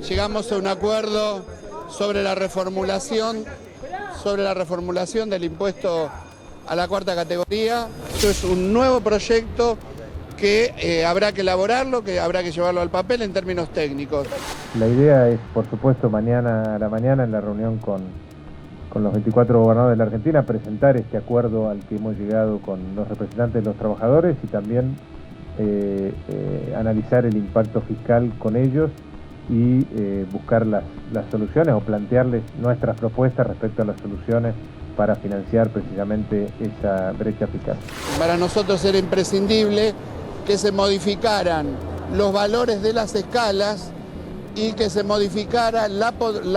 llegamos a un acuerdo sobre la reformulación del impuesto a la cuarta categoría. Esto es un nuevo proyecto que habrá que elaborarlo, que habrá que llevarlo al papel en términos técnicos. La idea es, por supuesto, mañana a la mañana en la reunión con los 24 gobernadores de la Argentina, presentar este acuerdo al que hemos llegado con los representantes de los trabajadores y también analizar el impacto fiscal con ellos y buscar las soluciones o plantearles nuestras propuestas respecto a las soluciones para financiar precisamente esa brecha fiscal. Para nosotros era imprescindible que se modificaran los valores de las escalas y que se modificara la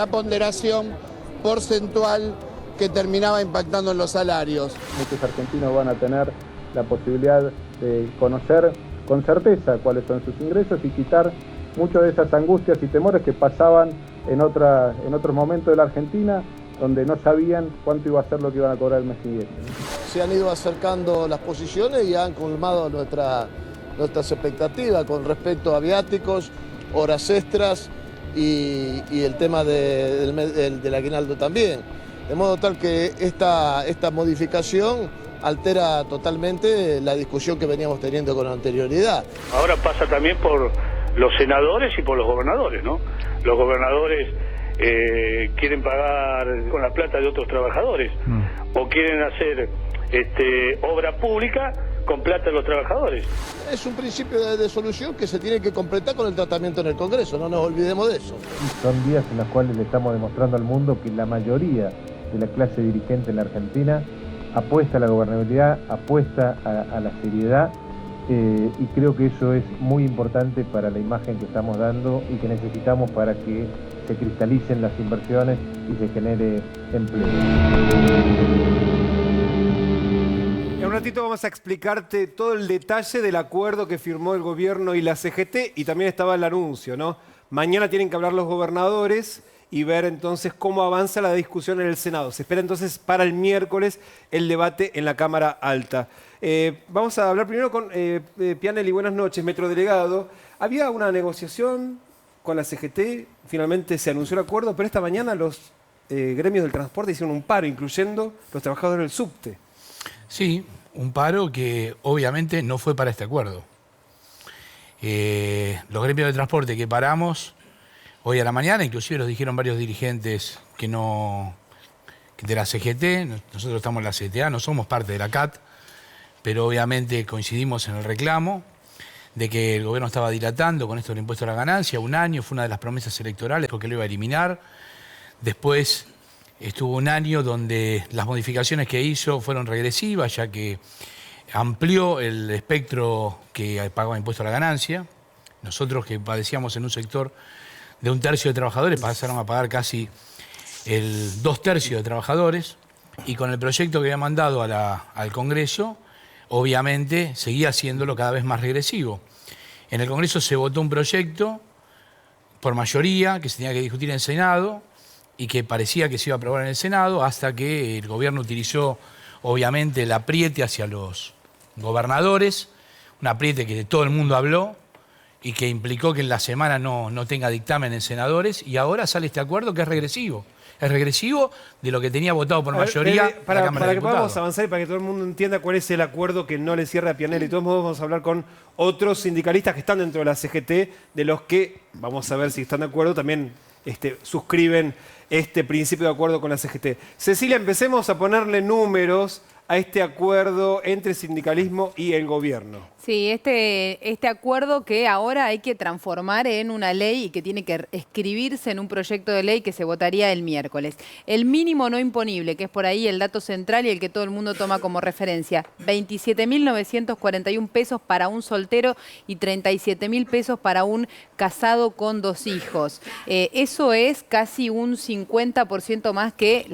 ponderación porcentual que terminaba impactando en los salarios. Muchos argentinos van a tener la posibilidad de conocer con certeza cuáles son sus ingresos y quitar muchas de esas angustias y temores que pasaban en otros momentos de la Argentina, donde no sabían cuánto iba a ser lo que iban a cobrar el mes siguiente. Se han ido acercando las posiciones y han colmado nuestras expectativas con respecto a viáticos, horas extras y el tema del aguinaldo también. De modo tal que esta modificación altera totalmente la discusión que veníamos teniendo con anterioridad. Ahora pasa también por los senadores y por los gobernadores, ¿no? Los gobernadores quieren pagar con la plata de otros trabajadores o quieren hacer obra pública con plata de los trabajadores. Es un principio de solución que se tiene que completar con el tratamiento en el Congreso, no nos olvidemos de eso. Son días en los cuales le estamos demostrando al mundo que la mayoría de la clase dirigente en la Argentina apuesta a la gobernabilidad, apuesta a la seriedad y creo que eso es muy importante para la imagen que estamos dando y que necesitamos para que se cristalicen las inversiones y se genere empleo. En un ratito vamos a explicarte todo el detalle del acuerdo que firmó el gobierno y la CGT y también estaba el anuncio, ¿no? Mañana tienen que hablar los gobernadores y ver entonces cómo avanza la discusión en el Senado. Se espera entonces para el miércoles el debate en la Cámara Alta. Vamos a hablar primero con Pianelli. Buenas noches, metrodelegado. Había una negociación con la CGT, finalmente se anunció el acuerdo, pero esta mañana los gremios del transporte hicieron un paro, incluyendo los trabajadores del subte. Sí, un paro que obviamente no fue para este acuerdo. Los gremios de transporte que paramos hoy a la mañana, inclusive los dijeron varios dirigentes que de la CGT, nosotros estamos en la CTA, no somos parte de la CAT, pero obviamente coincidimos en el reclamo de que el gobierno estaba dilatando con esto del impuesto a la ganancia, un año, fue una de las promesas electorales porque lo iba a eliminar. Después estuvo un año donde las modificaciones que hizo fueron regresivas, ya que amplió el espectro que pagaba impuesto a la ganancia. Nosotros que padecíamos en un sector de 1/3 de trabajadores pasaron a pagar casi el 2/3 de trabajadores y con el proyecto que había mandado al Congreso, obviamente seguía haciéndolo cada vez más regresivo. En el Congreso se votó un proyecto por mayoría que se tenía que discutir en el Senado y que parecía que se iba a aprobar en el Senado hasta que el gobierno utilizó obviamente el apriete hacia los gobernadores, un apriete que de todo el mundo habló y que implicó que en la semana no tenga dictamen en senadores y ahora sale este acuerdo que es regresivo. Es regresivo de lo que tenía votado por mayoría la Cámara de Diputados. Para que podamos avanzar y para que todo el mundo entienda cuál es el acuerdo que no le cierra a Pianelli. De todos modos vamos a hablar con otros sindicalistas que están dentro de la CGT, de los que, vamos a ver si están de acuerdo, también suscriben este principio de acuerdo con la CGT. Cecilia, empecemos a ponerle números a este acuerdo entre sindicalismo y el gobierno. Sí, este acuerdo que ahora hay que transformar en una ley y que tiene que escribirse en un proyecto de ley que se votaría el miércoles. El mínimo no imponible, que es por ahí el dato central y el que todo el mundo toma como referencia, 27.941 pesos para un soltero y 37.000 pesos para un casado con 2 hijos. Eso es casi un 50% más que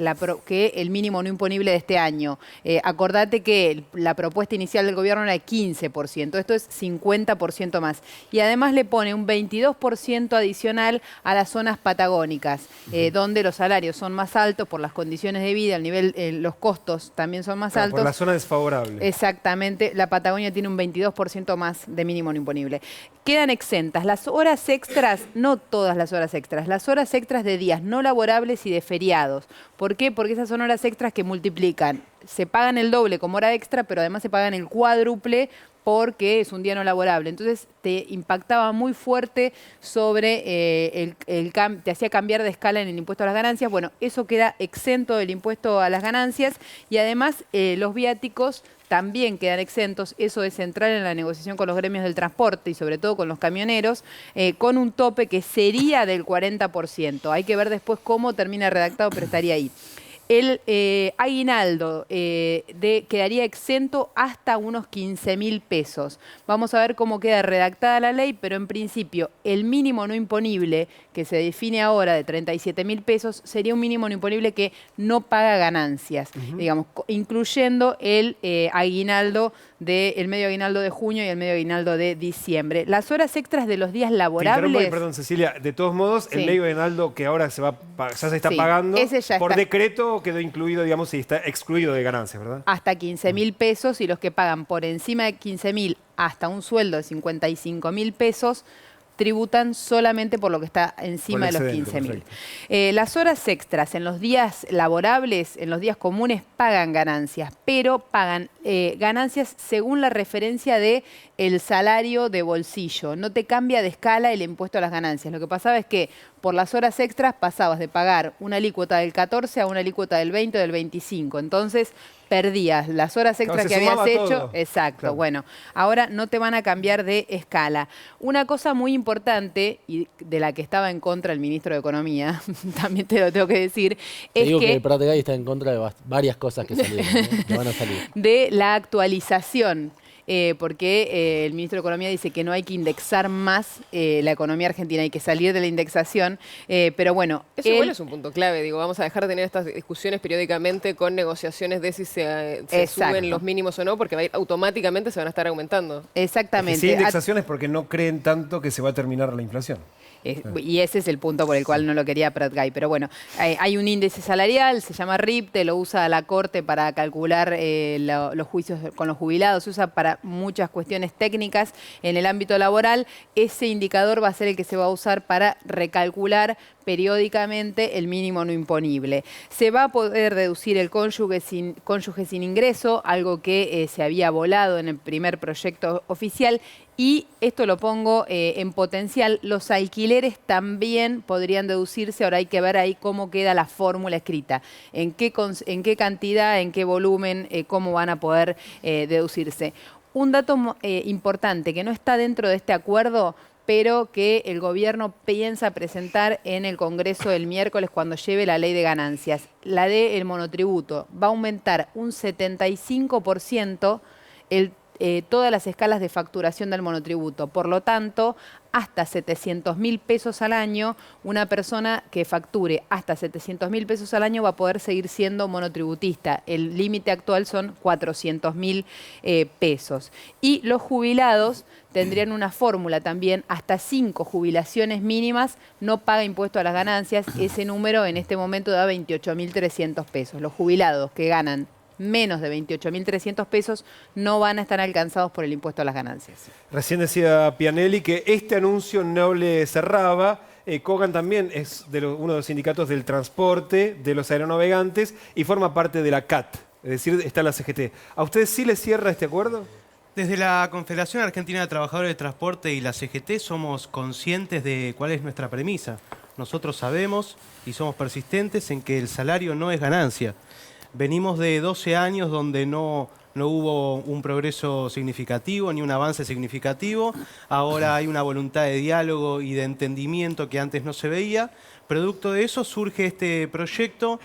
el mínimo no imponible de este año. Acordate que la propuesta inicial del gobierno era de 15%. 30%. Esto es 50% más. Y además le pone un 22% adicional a las zonas patagónicas, donde los salarios son más altos por las condiciones de vida, el nivel, los costos también son más altos. Por la zona desfavorable. Exactamente, la Patagonia tiene un 22% más de mínimo no imponible. Quedan exentas las horas extras, no todas las horas extras, las horas extras de días no laborables y de feriados. ¿Por qué? Porque esas son horas extras que multiplican. Se pagan el doble como hora extra, pero además se pagan el cuádruple porque es un día no laborable. Entonces te impactaba muy fuerte sobre te hacía cambiar de escala en el impuesto a las ganancias. Bueno, eso queda exento del impuesto a las ganancias y además los viáticos también quedan exentos. Eso es central en la negociación con los gremios del transporte y sobre todo con los camioneros, con un tope que sería del 40%. Hay que ver después cómo termina redactado, pero estaría ahí. El aguinaldo quedaría exento hasta unos 15.000 pesos. Vamos a ver cómo queda redactada la ley, pero en principio el mínimo no imponible que se define ahora de 37.000 pesos sería un mínimo no imponible que no paga ganancias, digamos, incluyendo el aguinaldo el medio aguinaldo de junio y el medio aguinaldo de diciembre. Las horas extras de los días laborables... Perdón, Cecilia. De todos modos, sí, el medio aguinaldo que ahora ya se está pagando, ese ya por está, decreto quedó incluido, digamos, y está excluido de ganancias, ¿verdad? Hasta 15.000 pesos y los que pagan por encima de 15.000 hasta un sueldo de 55.000 pesos tributan solamente por lo que está encima de los 15.000. Las horas extras en los días laborables, en los días comunes, pagan ganancias, pero pagan ganancias según la referencia de el salario de bolsillo. No te cambia de escala el impuesto a las ganancias. Lo que pasaba es que por las horas extras pasabas de pagar una alícuota del 14 a una alícuota del 20 o del 25. Entonces perdías las horas extras que habías hecho. Todo. Exacto. Claro. Bueno, ahora no te van a cambiar de escala. Una cosa muy importante, y de la que estaba en contra el ministro de Economía, también te lo tengo que decir, Te es digo que que el Pratgay está en contra de varias cosas que salieron, ¿no? Que van a salir. de la actualización. Porque el ministro de Economía dice que no hay que indexar más la economía argentina, hay que salir de la indexación, pero bueno... Eso igual es un punto clave, digo, vamos a dejar de tener estas discusiones periódicamente con negociaciones de si se suben los mínimos o no, porque automáticamente se van a estar aumentando. Exactamente. Si hay indexaciones porque no creen tanto que se va a terminar la inflación. Y ese es el punto por el cual no lo quería Pratgay. Pero bueno, hay un índice salarial, se llama RIPTE, lo usa la Corte para calcular los juicios con los jubilados, se usa para muchas cuestiones técnicas en el ámbito laboral. Ese indicador va a ser el que se va a usar para recalcular periódicamente el mínimo no imponible. Se va a poder deducir el cónyuge sin ingreso, algo que se había volado en el primer proyecto oficial. Y esto lo pongo en potencial, los alquileres también podrían deducirse, ahora hay que ver ahí cómo queda la fórmula escrita, en qué cantidad, en qué volumen, cómo van a poder deducirse. Un dato importante que no está dentro de este acuerdo, pero que el gobierno piensa presentar en el Congreso el miércoles cuando lleve la ley de ganancias. La del monotributo va a aumentar un 75% todas las escalas de facturación del monotributo. Por lo tanto, hasta 700.000 pesos al año, una persona que facture hasta 700.000 pesos al año va a poder seguir siendo monotributista. El límite actual son 400.000 pesos. Y los jubilados tendrían una fórmula también, hasta 5 jubilaciones mínimas no paga impuesto a las ganancias. Ese número en este momento da 28.300 pesos. Los jubilados que ganan menos de 28.300 pesos no van a estar alcanzados por el impuesto a las ganancias. Recién decía Pianelli que este anuncio no le cerraba. Kogan también es uno de los sindicatos del transporte, de los aeronavegantes, y forma parte de la CAT, es decir, está la CGT. ¿A ustedes sí les cierra este acuerdo? Desde la Confederación Argentina de Trabajadores de Transporte y la CGT somos conscientes de cuál es nuestra premisa. Nosotros sabemos y somos persistentes en que el salario no es ganancia. Venimos de 12 años donde no hubo un progreso significativo ni un avance significativo. Ahora hay una voluntad de diálogo y de entendimiento que antes no se veía. Producto de eso surge este proyecto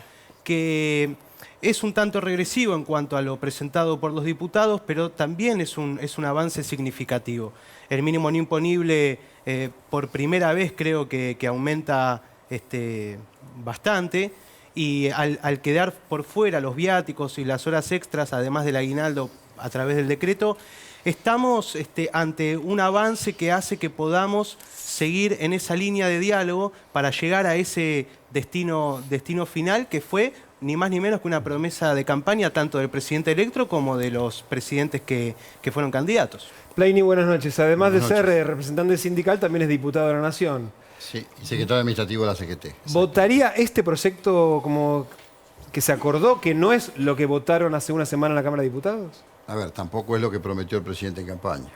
que es un tanto regresivo en cuanto a lo presentado por los diputados, pero también es un avance significativo. El mínimo no imponible por primera vez creo que aumenta bastante. Y al quedar por fuera los viáticos y las horas extras, además del aguinaldo a través del decreto, Estamos ante un avance que hace que podamos seguir en esa línea de diálogo para llegar a ese destino final que fue ni más ni menos que una promesa de campaña tanto del presidente electo como de los presidentes que fueron candidatos. Plaini, buenas noches. Además de ser representante sindical, también es diputado de la Nación. Sí, y secretario administrativo de la CGT. ¿Votaría este proyecto como que se acordó, que no es lo que votaron hace una semana en la Cámara de Diputados? A ver, tampoco es lo que prometió el presidente en campaña.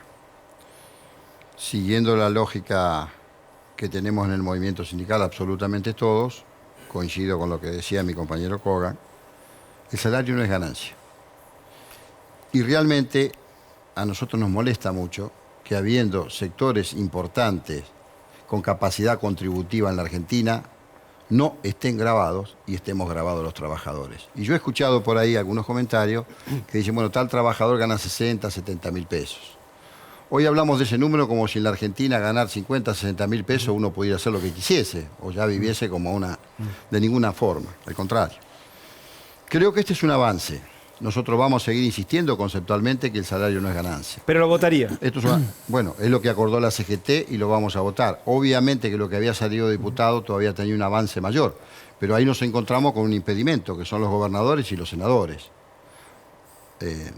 Siguiendo la lógica que tenemos en el movimiento sindical, absolutamente todos, coincido con lo que decía mi compañero Kogan, el salario no es ganancia. Y realmente a nosotros nos molesta mucho que habiendo sectores importantes con capacidad contributiva en la Argentina, no estén grabados y estemos grabados los trabajadores. Y yo he escuchado por ahí algunos comentarios que dicen, bueno, tal trabajador gana 60, 70 mil pesos. Hoy hablamos de ese número como si en la Argentina ganar 50, 60 mil pesos uno pudiera hacer lo que quisiese o ya viviese como una... de ninguna forma, al contrario. Creo que este es un avance. Nosotros vamos a seguir insistiendo conceptualmente que el salario no es ganancia. ¿Pero lo votaría? Esto es bueno, es lo que acordó la CGT y lo vamos a votar. Obviamente que lo que había salido de diputado todavía tenía un avance mayor, pero ahí nos encontramos con un impedimento, que son los gobernadores y los senadores.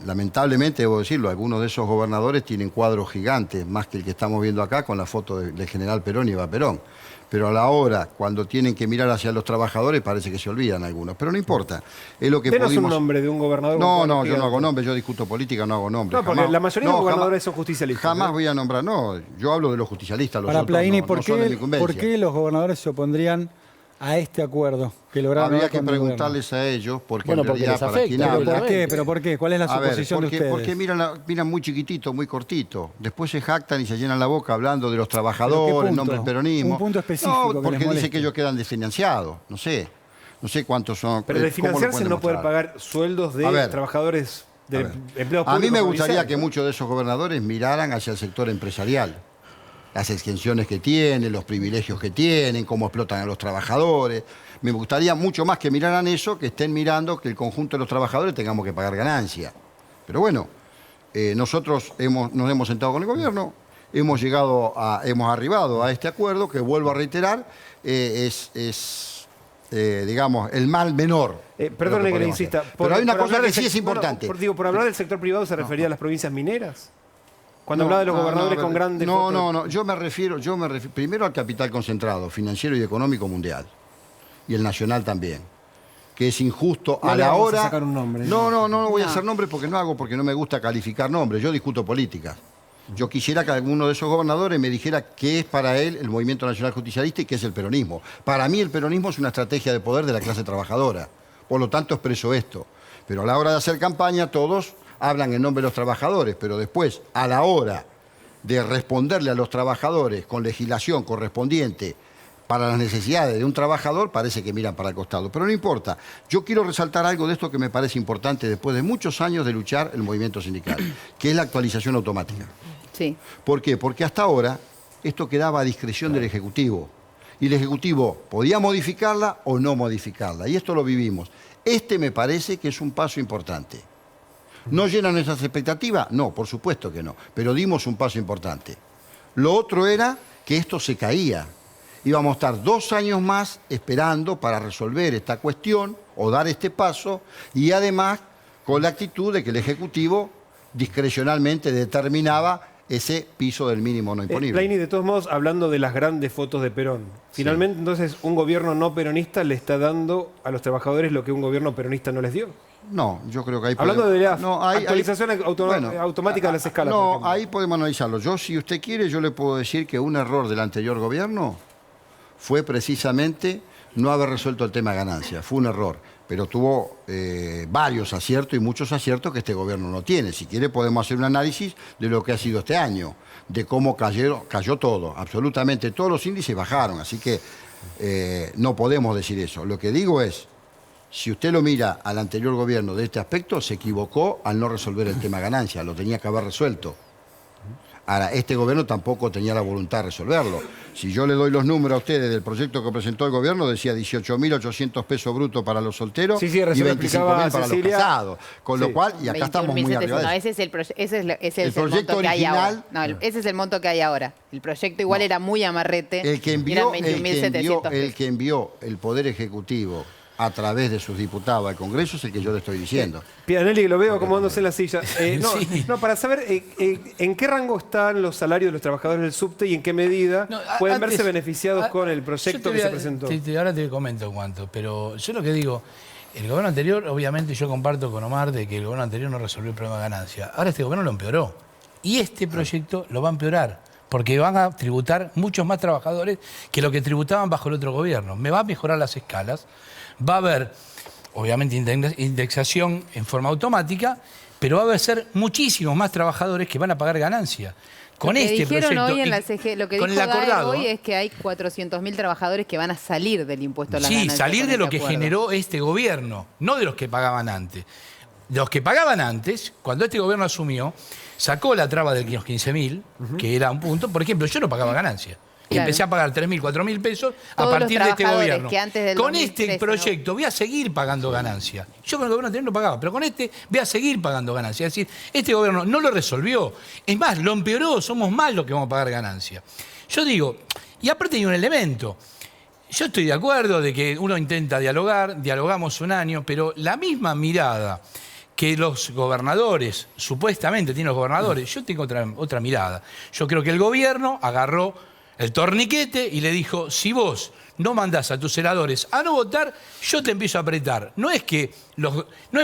Lamentablemente, debo decirlo, algunos de esos gobernadores tienen cuadros gigantes, más que el que estamos viendo acá con la foto del general Perón y Eva Perón. Pero a la hora, cuando tienen que mirar hacia los trabajadores, parece que se olvidan algunos. Pero no importa. Es lo que Denos pudimos... un nombre de un gobernador. No, yo no hago nombre, yo discuto política, no hago nombre. No, porque la mayoría de los gobernadores son justicialistas. Jamás voy a nombrar, no, yo hablo de los justicialistas. Los Para Plaini, ¿por ¿por qué los gobernadores se opondrían a este acuerdo que lograron? Habría que preguntarles a ellos, porque en realidad les afecta, ¿Por qué? ¿Cuál es la suposición de ustedes? Porque miran muy chiquitito, muy cortito. Después se jactan y se llenan la boca hablando de los trabajadores, en nombre del peronismo. Un punto específico. No, porque dice que ellos quedan desfinanciados. No sé cuántos son. Pero de financiarse no poder pagar sueldos de trabajadores de empleos públicos. A mí me gustaría que muchos de esos gobernadores miraran hacia el sector empresarial. Las exenciones que tienen, los privilegios que tienen, cómo explotan a los trabajadores. Me gustaría mucho más que miraran eso, que estén mirando que el conjunto de los trabajadores tengamos que pagar ganancia. Pero bueno, nosotros nos hemos sentado con el gobierno, hemos arribado a este acuerdo que, vuelvo a reiterar, digamos, el mal menor. Perdóneme que le insista. Pero hay una cosa que sí es importante. Por hablar del sector privado, ¿se refería a las provincias mineras? Cuando hablaba de los gobernadores con grandes... No, yo me refiero primero al capital concentrado, financiero y económico mundial. Y el nacional también. Que es injusto a la hora... Sacar un nombre. No voy a hacer nombres porque no me gusta calificar nombres. Yo discuto políticas. Yo quisiera que alguno de esos gobernadores me dijera qué es para él el Movimiento Nacional Justicialista y qué es el peronismo. Para mí el peronismo es una estrategia de poder de la clase trabajadora. Por lo tanto expreso esto. Pero a la hora de hacer campaña todos hablan en nombre de los trabajadores, pero después, a la hora de responderle a los trabajadores con legislación correspondiente para las necesidades de un trabajador, parece que miran para el costado. Pero no importa. Yo quiero resaltar algo de esto que me parece importante después de muchos años de luchar el movimiento sindical, que es la actualización automática. Sí. ¿Por qué? Porque hasta ahora esto quedaba a discreción del Ejecutivo. Y el Ejecutivo podía modificarla o no modificarla. Y esto lo vivimos. Me parece que es un paso importante. ¿No llenan esas expectativas? No, por supuesto que no, pero dimos un paso importante. Lo otro era que esto se caía. Íbamos a estar 2 años más esperando para resolver esta cuestión o dar este paso y además con la actitud de que el Ejecutivo discrecionalmente determinaba ese piso del mínimo no imponible. Plaini, de todos modos, hablando de las grandes fotos de Perón, finalmente entonces un gobierno no peronista le está dando a los trabajadores lo que un gobierno peronista no les dio. No, yo creo que ahí hablando de la actualización automática de las escalas. No, ahí podemos analizarlo. Yo, si usted quiere, yo le puedo decir que un error del anterior gobierno fue precisamente no haber resuelto el tema ganancia. Fue un error, pero tuvo varios aciertos y muchos aciertos que este gobierno no tiene. Si quiere podemos hacer un análisis de lo que ha sido este año, de cómo cayó todo, absolutamente todos los índices bajaron, así que no podemos decir eso. Lo que digo es, si usted lo mira al anterior gobierno de este aspecto, se equivocó al no resolver el tema ganancia, lo tenía que haber resuelto. Ahora, este gobierno tampoco tenía la voluntad de resolverlo. Si yo le doy los números a ustedes del proyecto que presentó el gobierno, decía 18.800 pesos brutos para los solteros y 25.000 para los casados. Con lo cual, y acá estamos muy arriba de eso. Ese es el monto que hay ahora. No, ese es el monto que hay ahora. El proyecto igual era muy amarrete. El que envió el Poder Ejecutivo a través de sus diputados al Congreso es el que yo le estoy diciendo. Pianelli, lo veo acomodándose en la silla. Para saber en qué rango están los salarios de los trabajadores del subte y en qué medida pueden verse beneficiados con el proyecto que se presentó. Ahora te comento cuánto, pero yo lo que digo, el gobierno anterior, obviamente yo comparto con Omar de que el gobierno anterior no resolvió el problema de ganancia. Ahora este gobierno lo empeoró. Y este proyecto lo va a empeorar, porque van a tributar muchos más trabajadores que lo que tributaban bajo el otro gobierno. Me va a mejorar las escalas. Va a haber, obviamente, indexación en forma automática, pero va a haber muchísimos más trabajadores que van a pagar ganancia. Con este proyecto, hoy en la CG, lo que dijo Daer hoy es que hay 400.000 trabajadores que van a salir del impuesto a la ganancia. Sí, salir de lo que generó este gobierno, no de los que pagaban antes. De los que pagaban antes, cuando este gobierno asumió, sacó la traba de los 15.000, que era un punto. Por ejemplo, yo no pagaba ganancia. Y empecé a pagar 3.000, 4.000 pesos a partir de este gobierno. Con este proyecto voy a seguir pagando ganancias. Yo con el gobierno anterior no pagaba, pero con este voy a seguir pagando ganancias. Es decir, este gobierno no lo resolvió. Es más, lo empeoró, somos más los que vamos a pagar ganancias. Yo digo, y aparte hay un elemento. Yo estoy de acuerdo de que uno intenta dialogar, dialogamos un año, pero la misma mirada que los gobernadores, supuestamente tienen los gobernadores, yo tengo otra mirada. Yo creo que el gobierno agarró el torniquete y le dijo, si vos no mandás a tus senadores a no votar, yo te empiezo a apretar. No es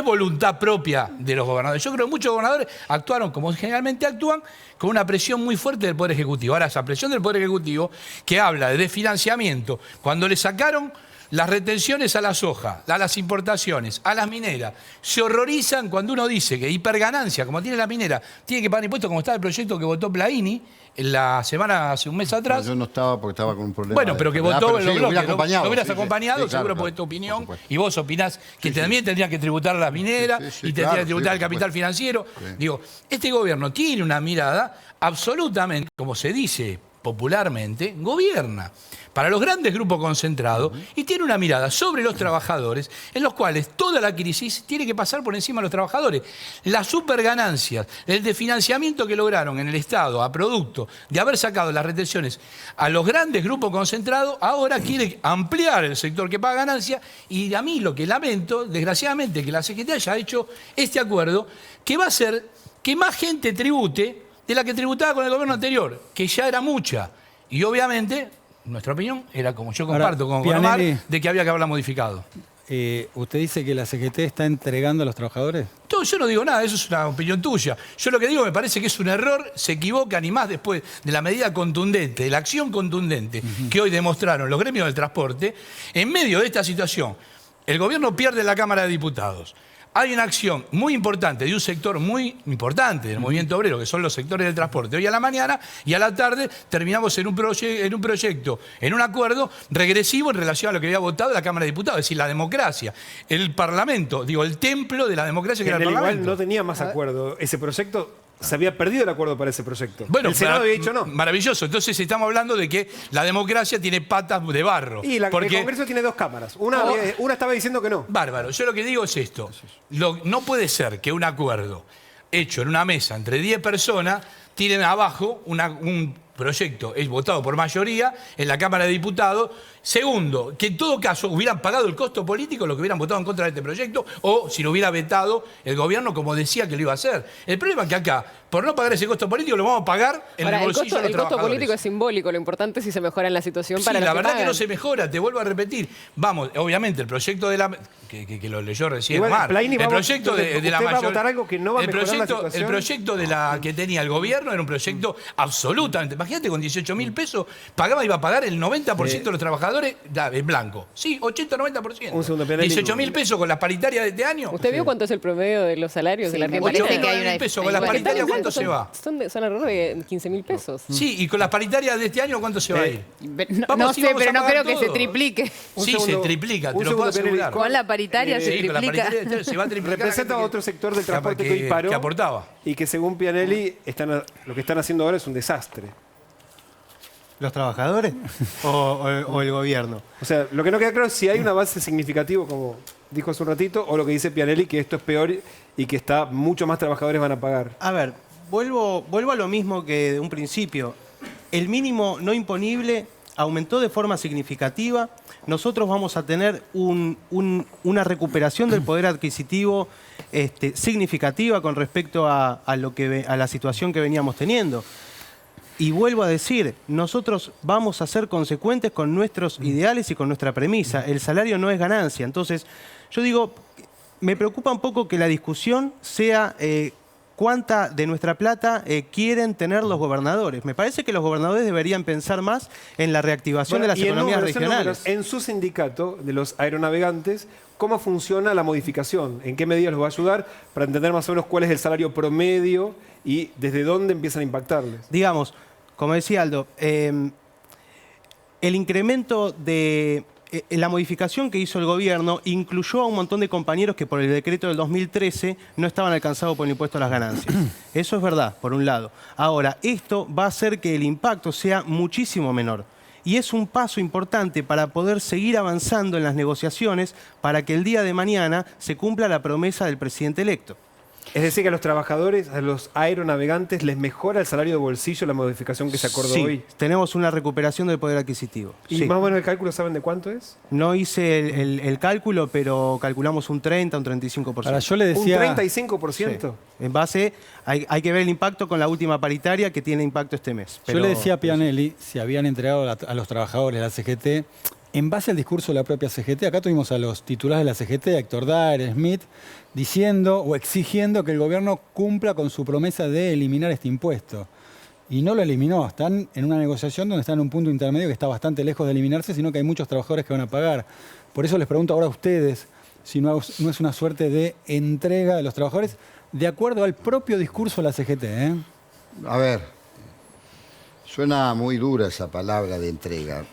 voluntad propia de los gobernadores. Yo creo que muchos gobernadores actuaron como generalmente actúan, con una presión muy fuerte del Poder Ejecutivo. Ahora, esa presión del Poder Ejecutivo, que habla de desfinanciamiento, cuando le sacaron las retenciones a la soja, a las importaciones, a las mineras, se horrorizan cuando uno dice que hiperganancia, como tiene la minera, tiene que pagar impuestos, como está el proyecto que votó Plaini en la semana, hace un mes atrás. No, yo no estaba porque estaba con un problema. Bueno, pero que votó en los bloques. Lo hubieras acompañado, seguro por tu opinión. Y vos opinás que también tendrían que tributar las mineras y tendrían que tributar el capital financiero. Digo, este gobierno tiene una mirada absolutamente, como se dice popularmente, gobierna para los grandes grupos concentrados y tiene una mirada sobre los trabajadores en los cuales toda la crisis tiene que pasar por encima de los trabajadores. Las superganancias, el desfinanciamiento que lograron en el Estado a producto de haber sacado las retenciones a los grandes grupos concentrados, ahora quiere ampliar el sector que paga ganancias y a mí lo que lamento, desgraciadamente, que la CGT haya hecho este acuerdo que va a hacer que más gente tribute de la que tributaba con el gobierno anterior, que ya era mucha. Y obviamente, nuestra opinión era, como yo comparto con Omar, de que había que haberla modificado. ¿Usted dice que la CGT está entregando a los trabajadores? No, yo no digo nada, eso es una opinión tuya. Yo lo que digo, me parece que es un error, se equivocan y más después de la medida contundente, de la acción contundente que hoy demostraron los gremios del transporte, en medio de esta situación, el gobierno pierde la Cámara de Diputados. Hay una acción muy importante de un sector muy importante del movimiento obrero, que son los sectores del transporte. Hoy a la mañana y a la tarde terminamos en un proyecto, en un acuerdo regresivo en relación a lo que había votado la Cámara de Diputados. Es decir, la democracia, el Parlamento, digo, el templo de la democracia que era el Parlamento. Igual no tenía más acuerdo. Ese proyecto, se había perdido el acuerdo para ese proyecto. Bueno, el Senado había dicho no. Maravilloso. Entonces estamos hablando de que la democracia tiene patas de barro. Y el Congreso tiene dos cámaras. Una estaba diciendo que no. Bárbaro. Yo lo que digo es esto. No puede ser que un acuerdo hecho en una mesa entre 10 personas tiren abajo un proyecto es votado por mayoría en la Cámara de Diputados. Segundo, que en todo caso hubieran pagado el costo político lo que hubieran votado en contra de este proyecto o si lo hubiera vetado el gobierno como decía que lo iba a hacer. El problema es que acá, por no pagar ese costo político, lo vamos a pagar en el bolsillo de los trabajadores. El costo político es simbólico, lo importante es si se mejora la situación para los que pagan. La verdad que no se mejora, te vuelvo a repetir. Vamos, obviamente, el proyecto de la... que lo leyó recién Omar. El proyecto de la mayoría... va a votar algo que no va a mejorar la situación. El proyecto de la que tenía el gobierno era un proyecto absolutamente... Imagínate, con 18.000 pesos iba a pagar el 90% de los trabajadores en blanco. Sí, 80-90%. Un segundo, 18.000 pesos con las paritarias de este año. ¿Usted vio cuánto es el promedio de los salarios de la Argentina? 8.000 pesos con las paritarias. ¿cuánto se va? Son alrededor de 15.000 pesos. Sí, y con las paritarias de este año, ¿cuánto se va a ir? No sé, pero no creo que se triplique. Sí, se triplica, te lo puedo asegurar. Con la paritaria se triplica. Con la paritaria se va a triplicar. Representa otro sector del transporte que hoy paró. Que aportaba. Y que según Pianelli, lo que están haciendo ahora es un desastre. ¿Los trabajadores o el gobierno? O sea, lo que no queda claro es si hay un avance significativo, como dijo hace un ratito, o lo que dice Pianelli, que esto es peor y que mucho más trabajadores van a pagar. A ver, vuelvo a lo mismo que de un principio. El mínimo no imponible aumentó de forma significativa. Nosotros vamos a tener una recuperación del poder adquisitivo significativa con respecto a la situación que veníamos teniendo. Y vuelvo a decir, nosotros vamos a ser consecuentes con nuestros ideales y con nuestra premisa. El salario no es ganancia. Entonces, yo digo, me preocupa un poco que la discusión sea cuánta de nuestra plata quieren tener los gobernadores. Me parece que los gobernadores deberían pensar más en la reactivación de las economías regionales. En su sindicato de los aeronavegantes, ¿cómo funciona la modificación? ¿En qué medidas los va a ayudar para entender más o menos cuál es el salario promedio y desde dónde empiezan a impactarles? Digamos, como decía Aldo, el incremento de la modificación que hizo el gobierno incluyó a un montón de compañeros que por el decreto del 2013 no estaban alcanzados por el impuesto a las ganancias. Eso es verdad, por un lado. Ahora, esto va a hacer que el impacto sea muchísimo menor. Y es un paso importante para poder seguir avanzando en las negociaciones para que el día de mañana se cumpla la promesa del presidente electo. Es decir, que a los trabajadores, a los aeronavegantes, les mejora el salario de bolsillo la modificación que se acordó hoy. Sí, tenemos una recuperación del poder adquisitivo. ¿Y más o menos el cálculo saben de cuánto es? No hice el cálculo, pero calculamos un 30, un 35%. Ahora, yo le decía... ¿Un 35%? Sí. En base, hay que ver el impacto con la última paritaria que tiene impacto este mes. Yo le decía a Pianelli si habían entregado a los trabajadores la CGT. En base al discurso de la propia CGT, acá tuvimos a los titulares de la CGT, Héctor Daer, Smith, diciendo o exigiendo que el gobierno cumpla con su promesa de eliminar este impuesto. Y no lo eliminó. Están en una negociación donde están en un punto intermedio que está bastante lejos de eliminarse, sino que hay muchos trabajadores que van a pagar. Por eso les pregunto ahora a ustedes si no es una suerte de entrega de los trabajadores de acuerdo al propio discurso de la CGT. A ver. Suena muy dura esa palabra de entrega.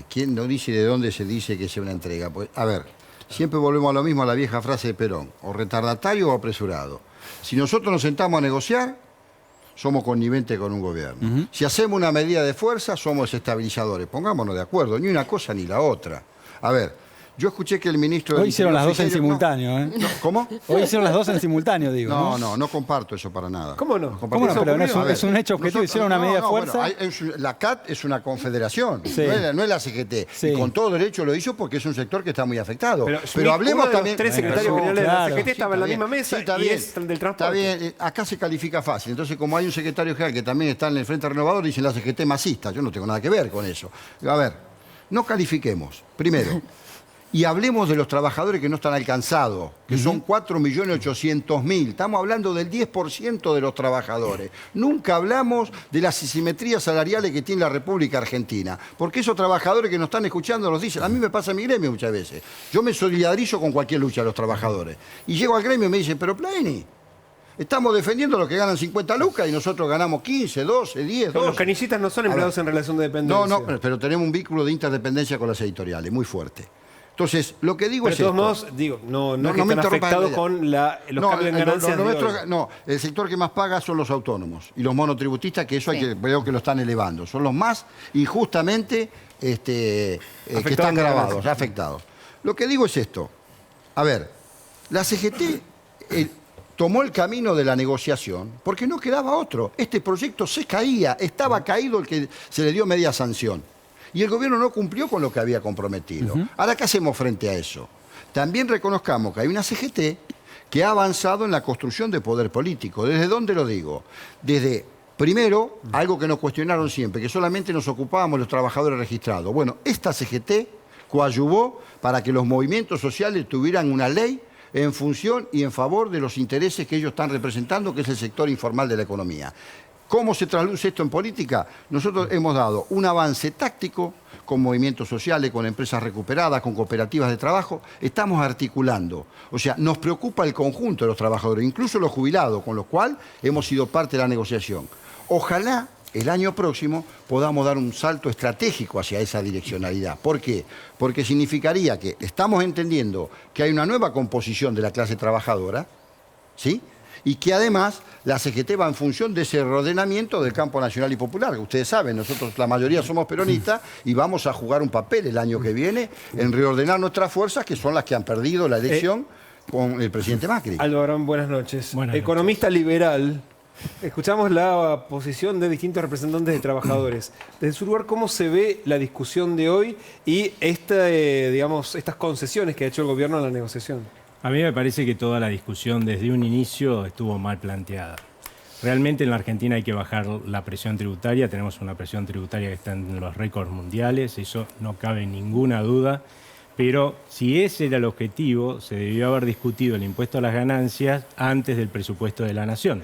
¿Quién no dice de dónde se dice que sea una entrega? Pues, a ver, siempre volvemos a lo mismo, a la vieja frase de Perón, o retardatario o apresurado. Si nosotros nos sentamos a negociar, somos conniventes con un gobierno. Si hacemos una medida de fuerza, somos estabilizadores. Pongámonos de acuerdo, ni una cosa ni la otra. A ver, yo escuché que el ministro... Hoy hicieron las dos en simultáneo, ¿eh? No, ¿cómo? Hoy hicieron las dos en simultáneo, digo. No comparto eso para nada. ¿Cómo no? ¿Cómo no? Pero es un hecho objetivo. Hicieron una medida de fuerza. Bueno, la CAT es una confederación, sí. no es la CGT. Sí. Y con todo derecho lo hizo porque es un sector que está muy afectado. Pero hablemos también... Los tres secretarios generales de la CGT estaban en la misma mesa y es del transporte. Está bien, acá se califica fácil. Entonces, como hay un secretario general que también está en el Frente Renovador, dicen la CGT masista. Yo no tengo nada que ver con eso. A ver, no califiquemos. Primero... Y hablemos de los trabajadores que no están alcanzados, que son 4.800.000. Estamos hablando del 10% de los trabajadores. Nunca hablamos de las asimetrías salariales que tiene la República Argentina. Porque esos trabajadores que nos están escuchando nos dicen, a mí me pasa en mi gremio muchas veces. Yo me solidarizo con cualquier lucha de los trabajadores. Y llego al gremio y me dicen, pero Plaini, estamos defendiendo a los que ganan 50 lucas y nosotros ganamos 15, 12, 10, 12. Los canillitas no son empleados en relación de dependencia. No, pero tenemos un vínculo de interdependencia con las editoriales, muy fuerte. Entonces, lo que digo pero es de todos esto. modos, digo, no es que están afectados con los cambios en ganancias No, el sector que más paga son los autónomos y los monotributistas, que eso veo que lo están elevando. Son los más injustamente que están gravados, afectados. Lo que digo es esto. A ver, la CGT tomó el camino de la negociación porque no quedaba otro. Este proyecto se caía, estaba caído el que se le dio media sanción. Y el gobierno no cumplió con lo que había comprometido. Ahora, ¿qué hacemos frente a eso? También reconozcamos que hay una CGT que ha avanzado en la construcción de poder político. ¿Desde dónde lo digo? Desde, primero, algo que nos cuestionaron siempre, que solamente nos ocupábamos los trabajadores registrados. Bueno, esta CGT coadyuvó para que los movimientos sociales tuvieran una ley en función y en favor de los intereses que ellos están representando, que es el sector informal de la economía. ¿Cómo se trasluce esto en política? Nosotros hemos dado un avance táctico con movimientos sociales, con empresas recuperadas, con cooperativas de trabajo. Estamos articulando. O sea, nos preocupa el conjunto de los trabajadores, incluso los jubilados, con lo cual hemos sido parte de la negociación. Ojalá el año próximo podamos dar un salto estratégico hacia esa direccionalidad. ¿Por qué? Porque significaría que estamos entendiendo que hay una nueva composición de la clase trabajadora, ¿sí? Y que además la CGT va en función de ese reordenamiento del campo nacional y popular. Ustedes saben, nosotros la mayoría somos peronistas y vamos a jugar un papel el año que viene en reordenar nuestras fuerzas, que son las que han perdido la elección con el presidente Macri. Aldo Barón, buenas noches. Buenas noches. Economista liberal. Escuchamos la posición de distintos representantes de trabajadores. Desde su lugar, ¿cómo se ve la discusión de hoy y estas concesiones que ha hecho el gobierno en la negociación? A mí me parece que toda la discusión desde un inicio estuvo mal planteada. Realmente en la Argentina hay que bajar la presión tributaria. Tenemos una presión tributaria que está en los récords mundiales, eso no cabe ninguna duda. Pero si ese era el objetivo, se debió haber discutido el impuesto a las ganancias antes del presupuesto de la Nación.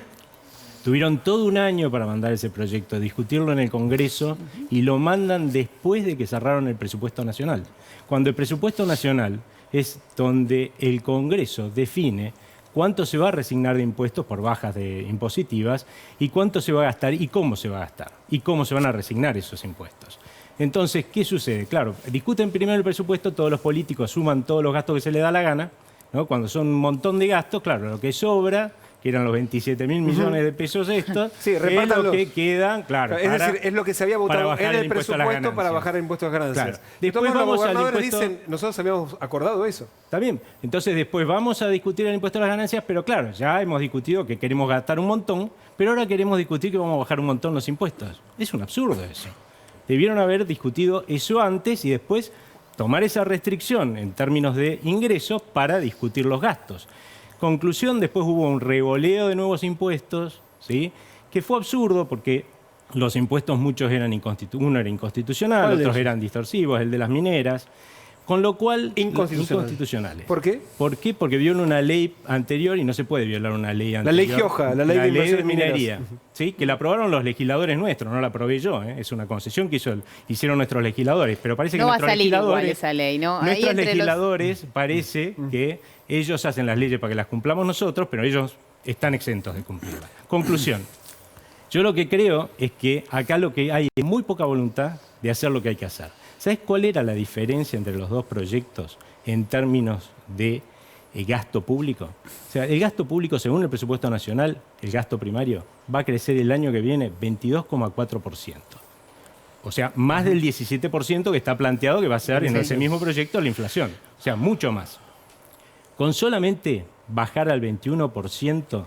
Tuvieron todo un año para mandar ese proyecto, discutirlo en el Congreso y lo mandan después de que cerraron el presupuesto nacional. Cuando el presupuesto nacional es donde el Congreso define cuánto se va a resignar de impuestos por bajas impositivas y cuánto se va a gastar y cómo se va a gastar y cómo se van a resignar esos impuestos. Entonces, ¿qué sucede? Claro, discuten primero el presupuesto, todos los políticos suman todos los gastos que se les da la gana, ¿no? Cuando son un montón de gastos, claro, lo que sobra, que eran los 27.000 millones de pesos estos, sí, es lo que quedan, claro. Es decir, es lo que se había votado en el presupuesto para bajar el impuesto a las ganancias. Claro. Después vamos los al gobernadores impuesto... dicen, nosotros habíamos acordado eso. Está bien. Entonces después vamos a discutir el impuesto a las ganancias, pero claro, ya hemos discutido que queremos gastar un montón, pero ahora queremos discutir que vamos a bajar un montón los impuestos. Es un absurdo eso. Debieron haber discutido eso antes y después tomar esa restricción en términos de ingresos para discutir los gastos. Conclusión, después hubo un revoleo de nuevos impuestos, ¿sí? Que fue absurdo porque los impuestos muchos eran uno era inconstitucional, otros eran distorsivos, el de las mineras, con lo cual inconstitucionales. ¿Por qué? ¿Por qué? Porque violan una ley anterior y no se puede violar una ley anterior. La ley Gioja, la ley de minería, ¿sí? Que la aprobaron los legisladores nuestros, no la aprobé yo, ¿eh? Es una concesión que hicieron nuestros legisladores, pero parece que nuestros legisladores, esa ley, ¿no? Nuestros legisladores parece que ellos hacen las leyes para que las cumplamos nosotros, pero ellos están exentos de cumplirlas. Conclusión. Yo lo que creo es que acá lo que hay es muy poca voluntad de hacer lo que hay que hacer. ¿Sabes cuál era la diferencia entre los dos proyectos en términos de gasto público? O sea, el gasto público, según el presupuesto nacional, el gasto primario, va a crecer el año que viene 22,4%. O sea, más del 17% que está planteado que va a ser en ese mismo proyecto la inflación. O sea, mucho más. Con solamente bajar al 21%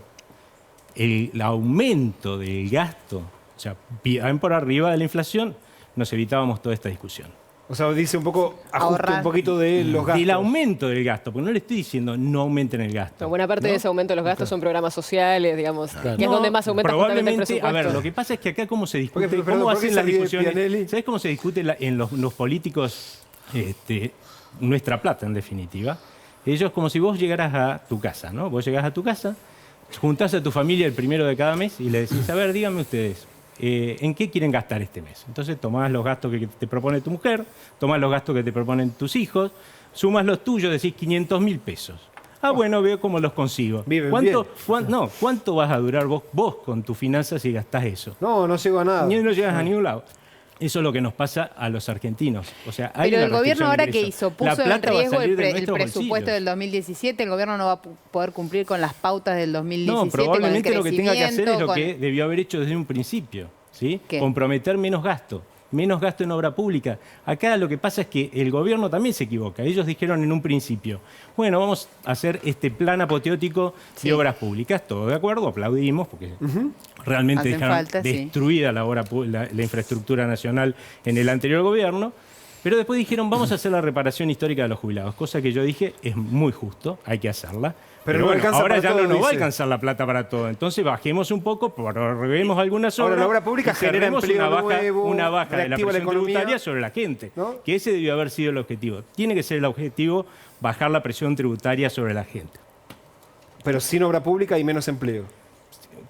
el aumento del gasto, o sea, bien por arriba de la inflación, nos evitábamos toda esta discusión. O sea, dice un poco, ajuste un poquito de los gastos. Del aumento del gasto, porque no le estoy diciendo no aumenten el gasto. No, buena parte de ese aumento de los gastos son programas sociales, digamos, que es donde más aumenta justamente el presupuesto. A ver, lo que pasa es que acá cómo se discute, cómo hacen las discusiones, ¿sabes cómo se discute en los políticos nuestra plata, en definitiva? Ellos como si vos llegaras a tu casa, ¿no? Vos llegás a tu casa, juntás a tu familia el 1 de cada mes y le decís, a ver, díganme ustedes, ¿en qué quieren gastar este mes? Entonces tomás los gastos que te propone tu mujer, tomás los gastos que te proponen tus hijos, sumas los tuyos, decís 500.000 pesos. Ah, bueno, veo cómo los consigo. ¿Cuánto vas a durar vos con tus finanzas si gastás eso? No llego a nada. No llegas a ningún lado. Eso es lo que nos pasa a los argentinos. O sea, hay pero una el gobierno ahora que hizo, puso en riesgo el presupuesto bolsillos. del 2017, el gobierno no va a poder cumplir con las pautas del 2017. No, probablemente con el lo que tenga que hacer es lo que debió haber hecho desde un principio, ¿sí? Comprometer menos gasto en obra pública. Acá lo que pasa es que el gobierno también se equivoca. Ellos dijeron en un principio, bueno, vamos a hacer este plan apoteótico de obras públicas. Todo de acuerdo, aplaudimos, porque realmente dejaron destruida la infraestructura nacional en el anterior gobierno. Pero después dijeron, vamos a hacer la reparación histórica de los jubilados, cosa que yo dije es muy justo, hay que hacerla. Pero bueno, ahora ya no nos va a alcanzar la plata para todo. Entonces bajemos un poco, prorroguemos algunas obras. Ahora la obra pública genera empleo una baja de la presión tributaria sobre la gente. ¿No? Que ese debió haber sido el objetivo. Tiene que ser el objetivo bajar la presión tributaria sobre la gente. Pero sin obra pública hay menos empleo.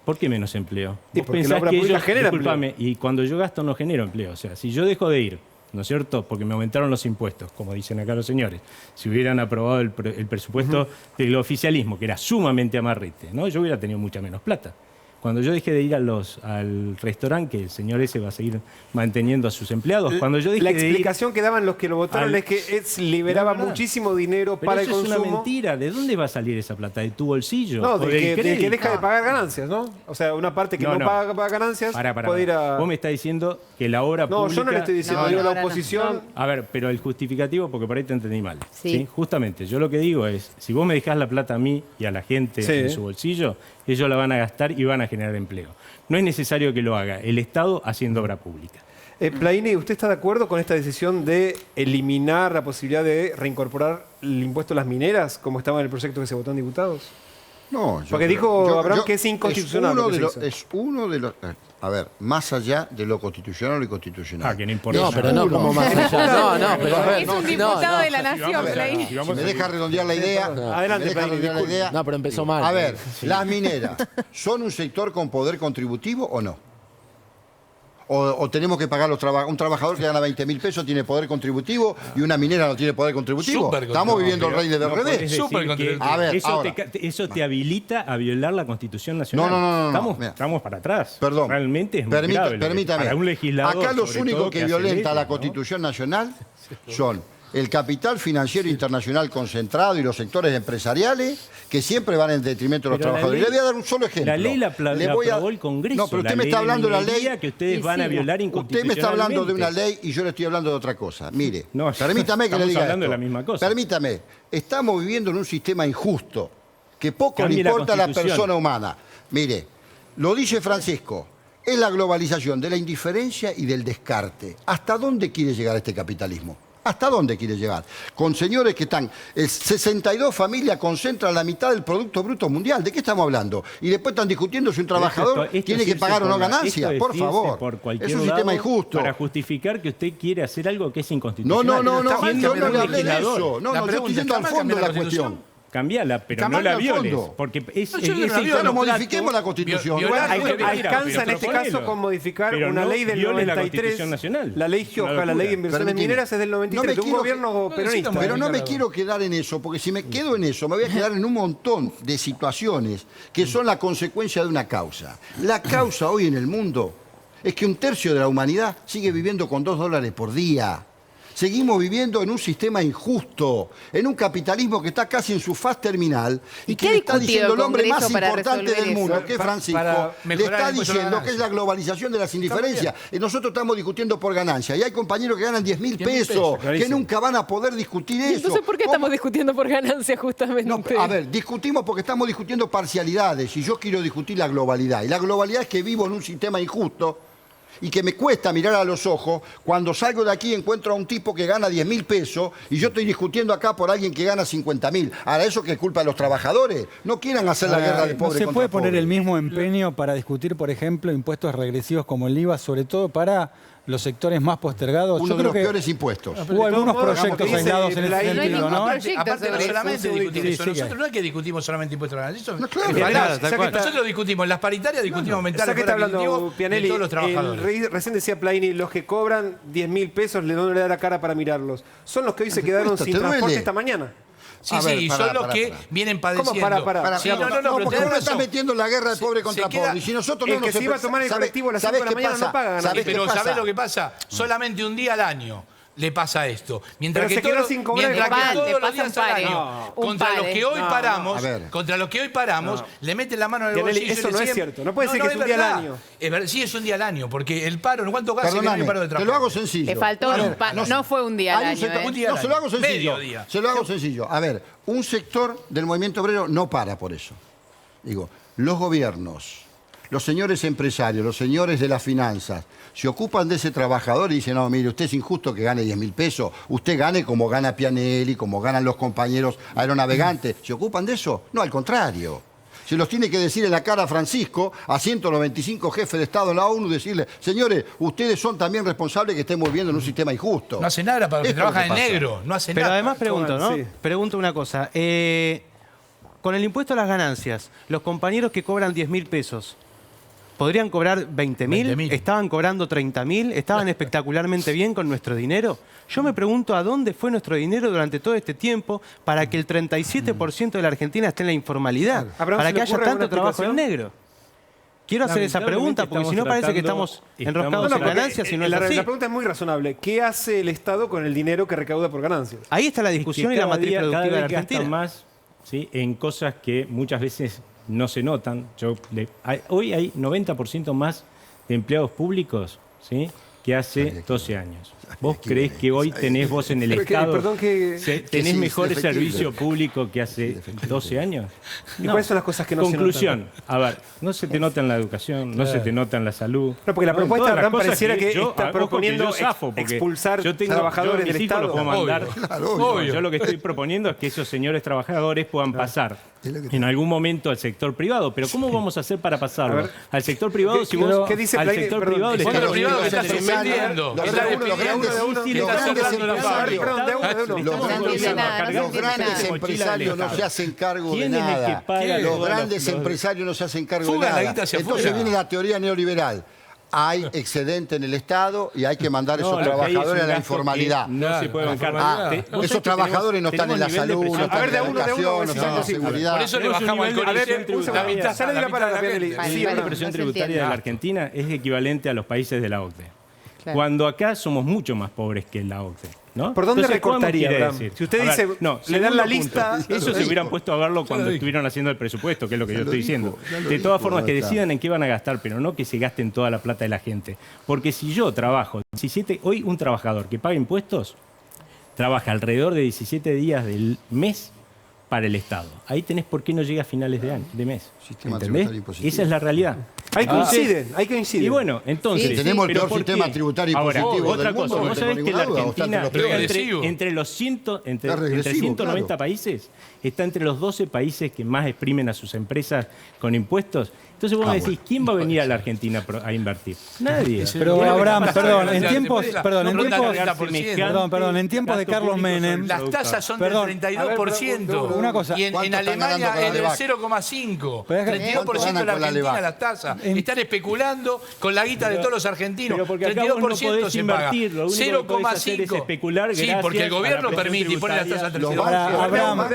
¿Por qué menos empleo? Sí, Vos porque pensás la obra que pública ellos, genera disculpame, y cuando yo gasto no genero empleo. O sea, si yo dejo de ir, ¿no es cierto? Porque me aumentaron los impuestos, como dicen acá los señores. Si hubieran aprobado el presupuesto del oficialismo, que era sumamente amarrete, ¿no? Yo hubiera tenido mucha menos plata. Cuando yo dejé de ir al restaurante, que el señor ese va a seguir manteniendo a sus empleados, cuando yo dejé la de ir explicación que daban los que lo votaron es que liberaba muchísimo dinero Pero para eso el consumo. es una mentira. ¿De dónde va a salir esa plata? ¿De tu bolsillo? No, ¿O de del que crédito? deja de pagar ganancias, ¿no? O sea, una parte que no paga ganancias puede ir a... Vos me estás diciendo que la obra pública... No, yo no le estoy diciendo, digo la oposición... A ver, pero el justificativo, porque por ahí te entendí mal. Sí. Justamente, yo lo que digo es, si vos me dejás la plata a mí y a la gente en su bolsillo, ellos la van a gastar y van a generar empleo. No es necesario que lo haga el Estado haciendo obra pública. Plaini, ¿usted está de acuerdo con esta decisión de eliminar la posibilidad de reincorporar el impuesto a las mineras, como estaba en el proyecto que se votó en diputados? No, porque dijo Abraham que es inconstitucional. Es uno de los... A ver, más allá de lo constitucional y constitucional. Que no importa. No, pero no como más allá. No, pero a ver. Es un diputado de la nación, Plaini. Si me deja redondear la idea. Adelante, Plaini. No, pero empezó mal. A ver, las mineras, ¿son un sector con poder contributivo o no? O tenemos que pagar un trabajador que gana 20.000 pesos tiene poder contributivo y una minera no tiene poder contributivo. Estamos viviendo el reino del revés. A ver, eso te habilita a violar la Constitución Nacional. No. Estamos para atrás. Perdón. Realmente es muy grave. Permítame. Para un legislador, acá los únicos que violenta la ¿no? Constitución Nacional son el capital financiero internacional concentrado y los sectores empresariales que siempre van en detrimento de los trabajadores. Le voy a dar un solo ejemplo. La ley la aprobó el Congreso. No, pero usted me está hablando de la ley que ustedes van a violar inconstitucionalmente. Usted me está hablando de una ley y yo le estoy hablando de otra cosa. Mire, permítame que le diga hablando esto. de la misma cosa. Permítame, estamos viviendo en un sistema injusto que poco Cambie le la importa a la Constitución. persona humana. Mire, lo dice Francisco, es la globalización de la indiferencia y del descarte. ¿Hasta dónde quiere llegar este capitalismo? ¿Hasta dónde quiere llegar? Con señores que están... 62 familias concentran la mitad del Producto Bruto Mundial. ¿De qué estamos hablando? Y después están discutiendo si un trabajador tiene que pagar o no ganancias. Por favor. Es un sistema injusto. Para justificar que usted quiere hacer algo que es inconstitucional. No, yo no le hablé de eso. No, yo estoy yendo al fondo de la cuestión. Cambiala, pero no la violes. Porque no modifiquemos la Constitución. Alcanza en este caso con modificar una ley del 93. La ley Gioja, la ley de inversiones mineras es del 93, de un gobierno peronista. Pero no me quiero quedar en eso, porque si me quedo en eso, me voy a quedar en un montón de situaciones que son la consecuencia de una causa. La causa hoy en el mundo es que un tercio de la humanidad sigue viviendo con $2 por día. Seguimos viviendo en un sistema injusto, en un capitalismo que está casi en su fase terminal y que le está diciendo el hombre más importante del mundo, que es Francisco, le está diciendo que es la globalización de las indiferencias. Y nosotros estamos discutiendo por ganancia y hay compañeros que ganan 10.000 pesos, que nunca van a poder discutir eso. Entonces, ¿por qué estamos discutiendo por ganancia justamente? No, a ver, discutimos porque estamos discutiendo parcialidades y yo quiero discutir la globalidad. Y la globalidad es que vivo en un sistema injusto y que me cuesta mirar a los ojos cuando salgo de aquí y encuentro a un tipo que gana 10.000 pesos y yo estoy discutiendo acá por alguien que gana 50.000. Ahora, ¿eso qué es culpa de los trabajadores? No quieran hacer la guerra de pobres ¿No se puede poner pobres? el mismo empeño para discutir, por ejemplo, impuestos regresivos como el IVA, sobre todo para los sectores más postergados? Uno de los peores impuestos. Hubo algunos proyectos aislados en ese sentido, ¿no? Aparte, no solamente discutir eso. Nosotros no es que discutimos solamente impuestos ganancias. Nosotros discutimos las paritarias, discutimos aumentar el poder adquisitivo de todos los trabajadores. Recién decía Plaini, los que cobran 10.000 pesos no le da la cara para mirarlos. Son los que hoy se quedaron sin transporte esta mañana. Sí, son los que vienen padeciendo. ¿Cómo? Para. Sí, no, porque uno está metiendo en la guerra de pobre contra pobre. Y si nosotros el que se iba a tomar el colectivo a las 5 de la mañana no paga ganancias. Pero ¿sabés lo que pasa? Solamente un día al año le pasa esto. Mientras pero que, todos los días al año, contra los que hoy paramos, le meten la mano en el bolsillo. Eso no es cierto. No puede ser que es un día al año. Sí, es un día al año, porque el paro, ¿cuánto gasta el paro de trabajo? Te lo hago sencillo. Le faltó no fue un día al año. No, se lo hago sencillo. Se lo hago sencillo. A ver, un sector del movimiento obrero no para por eso. Digo, los gobiernos, los señores empresarios, los señores de las finanzas, se ocupan de ese trabajador y dicen, no, mire, usted es injusto que gane 10.000 pesos, usted gane como gana Pianelli, como ganan los compañeros aeronavegantes. ¿Se ocupan de eso? No, al contrario. Se los tiene que decir en la cara a Francisco, a 195 jefes de Estado de la ONU, decirle, señores, ustedes son también responsables que estemos viviendo en un sistema injusto. No hace nada para los que trabajan en negro, no hace nada. Pero además pregunto, ¿no? Sí. Pregunto una cosa. con el impuesto a las ganancias, los compañeros que cobran 10.000 pesos, ¿podrían cobrar 20.000? ¿Estaban cobrando 30.000? ¿Estaban espectacularmente bien con nuestro dinero? Yo me pregunto a dónde fue nuestro dinero durante todo este tiempo para que el 37% de la Argentina esté en la informalidad, para que haya tanto trabajo en negro. Quiero hacer esa pregunta, porque si no parece que estamos enroscados en ganancias y no es así. La pregunta es muy razonable. ¿Qué hace el Estado con el dinero que recauda por ganancias? Ahí está la discusión y la matriz productiva de la Argentina. Más, ¿sí?, en cosas que muchas veces no se notan. Hoy hay 90% más de empleados públicos, ¿sí?, que hace 12 años. ¿Vos creés que hoy tenés vos en el Estado, tenés mejor servicio público que hace 12 años? ¿Y cuáles son las cosas que no se notan? Conclusión, a ver, no se te nota en la educación, no se te nota en la salud. No, porque la propuesta de Abraham pareciera que yo está proponiendo expulsar trabajadores del Estado. Lo puedo mandar. Yo lo que estoy proponiendo es que esos señores trabajadores puedan pasar en algún momento al sector privado. Pero ¿cómo vamos a hacer para pasarlo al sector privado si vos al sector privado le estás suspendiendo? Los grandes empresarios no se hacen cargo de nada. Los grandes empresarios no se hacen cargo de nada. Entonces viene la teoría neoliberal. Hay excedente en el Estado y hay que mandar esos trabajadores a la informalidad. No se puede bancar. Esos trabajadores no están en la salud, no están en la educación, no están en la seguridad. Por eso le bajamos al coeficiente. La presión tributaria de la Argentina es equivalente a los países de la OCDE. Cuando acá somos mucho más pobres que la OCDE, ¿no? ¿Por dónde recortaría, decir? Si usted dice, le dan la lista... Eso se hubieran puesto a verlo cuando estuvieron haciendo el presupuesto, que es lo que yo estoy diciendo. De todas formas, que decidan en qué van a gastar, pero no que se gasten toda la plata de la gente. Porque si yo trabajo 17... Hoy un trabajador que paga impuestos trabaja alrededor de 17 días del mes para el Estado. Ahí tenés por qué no llega a finales de mes. ¿Entendés? Esa es la realidad. Ahí coinciden. Y bueno, entonces... Tenemos el peor sistema tributario impositivo del mundo. Otra cosa, vos sabés que la Argentina, entre 190 países, está entre los 12 países que más exprimen a sus empresas con impuestos. Entonces vos me decís, ¿quién va a venir a la Argentina a invertir? Nadie. Pero Abraham, en tiempos de Carlos Menem... Las tasas son del 32%. Una cosa. Y en Alemania es del 0,5%. 32% de la Argentina las tasas. Están especulando con la guita de todos los argentinos. Pero porque acá vos no podés invertir. Lo único que podés hacer es especular. Sí, porque el gobierno permite y pone las tasas del 0,5%. Abraham,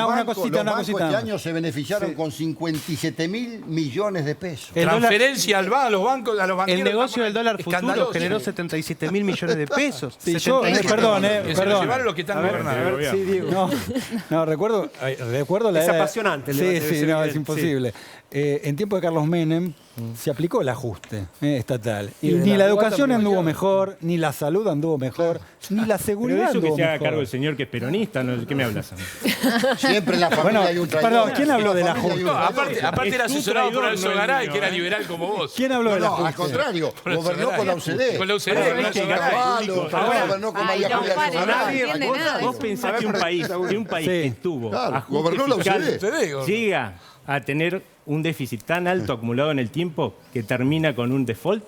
una cosita. Los bancos este año se beneficiaron con 57.000 millones de pesos. Transferencia a los bancos, a los banqueros. El negocio del dólar futuro generó 77.000 millones de pesos. Sí, perdón. Llevaron los que están gobernando. No, recuerdo la Es era... apasionante. Sí, no, es imposible. En tiempo de Carlos Menem se aplicó el ajuste estatal. Y ni la educación anduvo mejor, ni la salud anduvo mejor, ni la seguridad anduvo mejor. Pero eso que se haga cargo el mejor. señor que es peronista, ¿no? ¿Qué me hablas a mí? Siempre en la familia hay un traidor. Perdón, ¿quién habló del ajuste? Aparte era asesorado por Alonso Garay, que era liberal como vos. ¿Quién habló del ajuste? Al contrario, gobernó con la UCD. Con la UCD. Gobernó con María Julia. ¿Vos pensás que un país que estuvo ajuste fiscal llega a tener un déficit tan alto acumulado en el tiempo que termina con un default?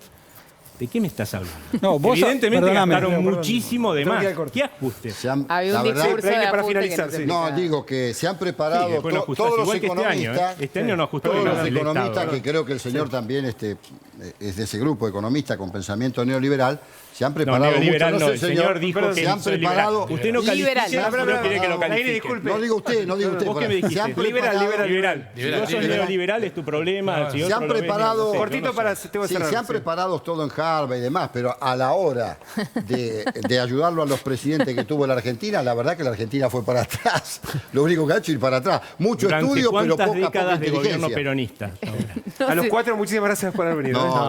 ¿De qué me estás hablando? No, vos evidentemente gastaron muchísimo de más. ¿Qué ajuste? Había un discurso de para ajuste finalizar, que No, digo que se han preparado todos los economistas. Este año no ajustó. Todos los economistas, que creo que el señor también es de ese grupo de economistas con pensamiento neoliberal, se han preparado neoliberal mucho. No, el señor dijo que se han preparado. Usted no califica, no quiere que lo califique. No digo usted. ¿Vos qué me dijiste? Liberal. Si vos sos neoliberal es tu problema. Se han preparado. Cortito para... Se han preparado todo en Harvard y demás, pero a la hora de ayudarlo a los presidentes que tuvo la Argentina, la verdad que la Argentina fue para atrás. Lo único que ha hecho es ir para atrás. Mucho estudio, pero poca décadas de inteligencia. gobierno peronista. A los cuatro, muchísimas gracias por haber venido.